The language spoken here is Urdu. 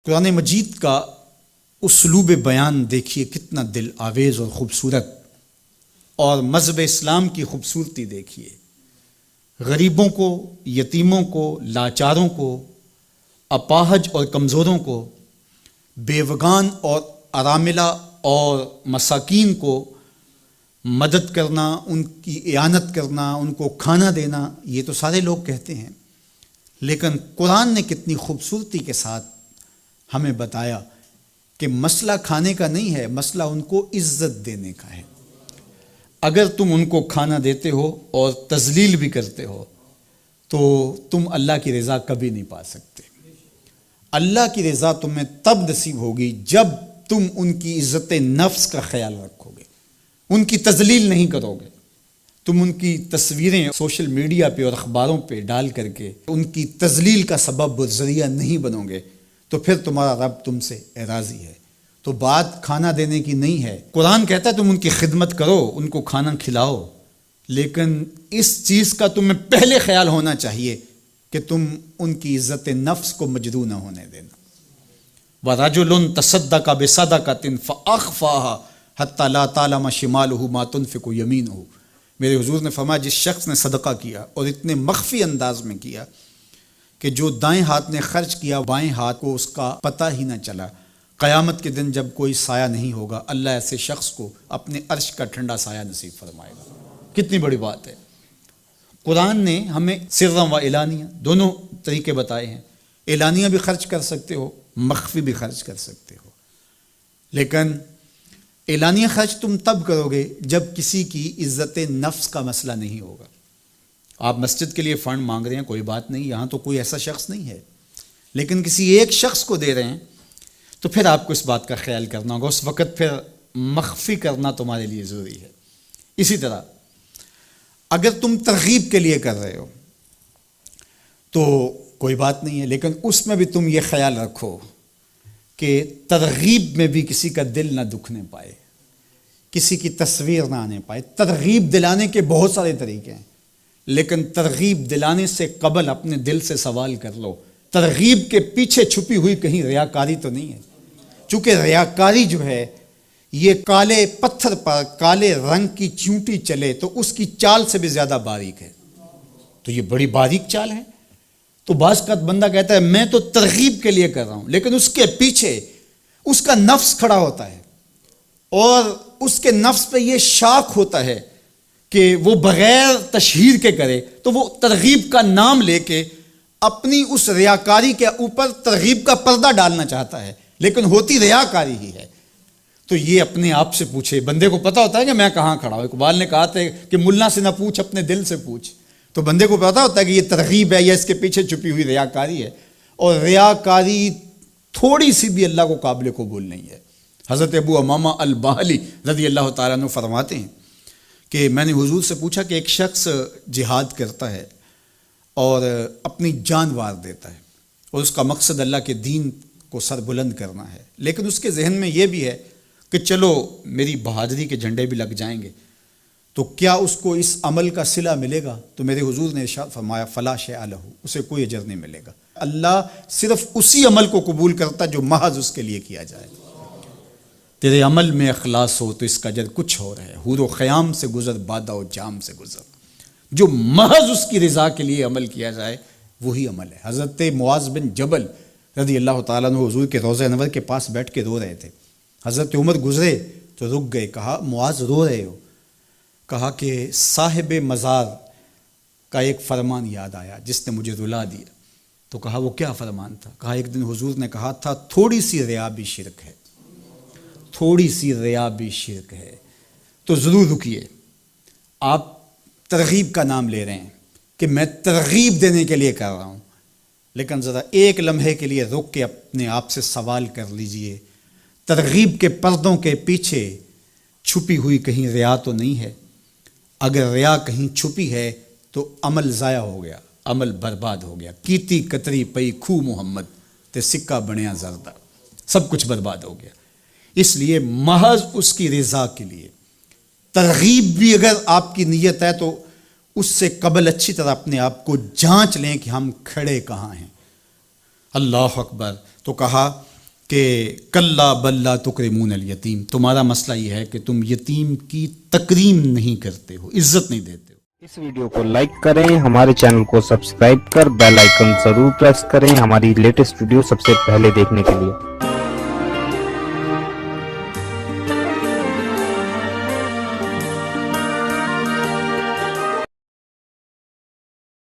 قرآن مجید کا اسلوب بیان دیکھیے کتنا دل آویز اور خوبصورت، اور مذہب اسلام کی خوبصورتی دیکھیے۔ غریبوں کو، یتیموں کو، لاچاروں کو، اپاہج اور کمزوروں کو، بیوگان اور اراملہ اور مساکین کو مدد کرنا، ان کی اعانت کرنا، ان کو کھانا دینا، یہ تو سارے لوگ کہتے ہیں، لیکن قرآن نے کتنی خوبصورتی کے ساتھ ہمیں بتایا کہ مسئلہ کھانے کا نہیں ہے، مسئلہ ان کو عزت دینے کا ہے۔ اگر تم ان کو کھانا دیتے ہو اور تذلیل بھی کرتے ہو تو تم اللہ کی رضا کبھی نہیں پا سکتے۔ اللہ کی رضا تمہیں تب نصیب ہوگی جب تم ان کی عزت نفس کا خیال رکھو گے، ان کی تذلیل نہیں کرو گے، تم ان کی تصویریں سوشل میڈیا پہ اور اخباروں پہ ڈال کر کے ان کی تذلیل کا سبب و ذریعہ نہیں بنو گے، تو پھر تمہارا رب تم سے راضی ہے۔ تو بات کھانا دینے کی نہیں ہے، قرآن کہتا ہے تم ان کی خدمت کرو، ان کو کھانا کھلاؤ، لیکن اس چیز کا تمہیں پہلے خیال ہونا چاہیے کہ تم ان کی عزت نفس کو مجروح نہ ہونے دینا۔ وَرَجُلٌ تَصَدَّقَ بِصَدَقَةٍ فَأَخْفَاهَا حَتَّى لَا تَعْلَمَ شِمَالُهُ مَا تُنْفِقُ يَمِينُهُ۔ میرے حضور نے فرمایا جس شخص نے صدقہ کیا اور اتنے مخفی انداز میں کیا کہ جو دائیں ہاتھ نے خرچ کیا بائیں ہاتھ کو اس کا پتہ ہی نہ چلا، قیامت کے دن جب کوئی سایہ نہیں ہوگا اللہ ایسے شخص کو اپنے عرش کا ٹھنڈا سایہ نصیب فرمائے گا۔ کتنی بڑی بات ہے۔ قرآن نے ہمیں سرًا و علانیہ دونوں طریقے بتائے ہیں، اعلانیہ بھی خرچ کر سکتے ہو، مخفی بھی خرچ کر سکتے ہو، لیکن اعلانیہ خرچ تم تب کرو گے جب کسی کی عزت نفس کا مسئلہ نہیں ہوگا۔ آپ مسجد کے لیے فنڈ مانگ رہے ہیں، کوئی بات نہیں، یہاں تو کوئی ایسا شخص نہیں ہے، لیکن کسی ایک شخص کو دے رہے ہیں تو پھر آپ کو اس بات کا خیال کرنا ہوگا، اس وقت پھر مخفی کرنا تمہارے لیے ضروری ہے۔ اسی طرح اگر تم ترغیب کے لیے کر رہے ہو تو کوئی بات نہیں ہے، لیکن اس میں بھی تم یہ خیال رکھو کہ ترغیب میں بھی کسی کا دل نہ دکھنے پائے، کسی کی تصویر نہ آنے پائے۔ ترغیب دلانے کے بہت سارے طریقے ہیں، لیکن ترغیب دلانے سے قبل اپنے دل سے سوال کر لو ترغیب کے پیچھے چھپی ہوئی کہیں ریاکاری تو نہیں ہے؟ چونکہ ریاکاری جو ہے یہ کالے پتھر پر کالے رنگ کی چونٹی چلے تو اس کی چال سے بھی زیادہ باریک ہے، تو یہ بڑی باریک چال ہے۔ تو بعض کا بندہ کہتا ہے میں تو ترغیب کے لیے کر رہا ہوں، لیکن اس کے پیچھے اس کا نفس کھڑا ہوتا ہے اور اس کے نفس پہ یہ شاک ہوتا ہے کہ وہ بغیر تشہیر کے کرے، تو وہ ترغیب کا نام لے کے اپنی اس ریاکاری کے اوپر ترغیب کا پردہ ڈالنا چاہتا ہے، لیکن ہوتی ریاکاری ہی ہے۔ تو یہ اپنے آپ سے پوچھے، بندے کو پتہ ہوتا ہے کہ میں کہاں کھڑا ہوں۔ اقبال نے کہا تھا کہ ملا سے نہ پوچھ اپنے دل سے پوچھ، تو بندے کو پتہ ہوتا ہے کہ یہ ترغیب ہے یا اس کے پیچھے چھپی ہوئی ریاکاری ہے، اور ریاکاری تھوڑی سی بھی اللہ کو قابل قبول نہیں ہے۔ حضرت ابو امامہ الباہلی رضی اللہ تعالیٰ عنہ فرماتے ہیں کہ میں نے حضور سے پوچھا کہ ایک شخص جہاد کرتا ہے اور اپنی جان وار دیتا ہے اور اس کا مقصد اللہ کے دین کو سر بلند کرنا ہے، لیکن اس کے ذہن میں یہ بھی ہے کہ چلو میری بہادری کے جھنڈے بھی لگ جائیں گے، تو کیا اس کو اس عمل کا صلہ ملے گا؟ تو میرے حضور نے ارشاد فرمایا فلا شیء لہ، اسے کوئی اجر نہیں ملے گا۔ اللہ صرف اسی عمل کو قبول کرتا جو محض اس کے لیے کیا جائے۔ تیرے عمل میں اخلاص ہو تو اس کا اجر کچھ اور ہے، حور و خیام سے گزر بادہ و جام سے گزر، جو محض اس کی رضا کے لیے عمل کیا جائے وہی عمل ہے۔ حضرت معاذ بن جبل رضی اللہ تعالیٰ عنہ حضور کے روضہ انور کے پاس بیٹھ کے رو رہے تھے، حضرت عمر گزرے تو رک گئے، کہا معاذ رو رہے ہو؟ کہا کہ صاحب مزار کا ایک فرمان یاد آیا جس نے مجھے رلا دیا۔ تو کہا وہ کیا فرمان تھا؟ کہا ایک دن حضور نے کہا تھا تھوڑی سی ریا بھی شرک ہے، تھوڑی سی ریا بھی شرک ہے۔ تو ضرور رکیے، آپ ترغیب کا نام لے رہے ہیں کہ میں ترغیب دینے کے لیے کر رہا ہوں، لیکن ذرا ایک لمحے کے لیے رک کے اپنے آپ سے سوال کر لیجئے ترغیب کے پردوں کے پیچھے چھپی ہوئی کہیں ریا تو نہیں ہے؟ اگر ریا کہیں چھپی ہے تو عمل ضائع ہو گیا، عمل برباد ہو گیا۔ کیتی کتری پئی کھو محمد تے سکہ بنیا زردہ، سب کچھ برباد ہو گیا۔ اس لیے محض اس کی رضا کے لیے ترغیب بھی اگر آپ کی نیت ہے تو اس سے قبل اچھی طرح اپنے آپ کو جانچ لیں کہ ہم کھڑے کہاں ہیں۔ اللہ اکبر۔ تو کہا کہ کلا بل لا تکرمون الیتیم، تمہارا مسئلہ یہ ہے کہ تم یتیم کی تکریم نہیں کرتے ہو، عزت نہیں دیتے ہو۔ اس ویڈیو کو لائک کریں، ہمارے چینل کو سبسکرائب کر بیل آئیکن ضرور پریس کریں ہماری لیٹسٹ ویڈیو سب سے پہلے دیکھنے کے لیے۔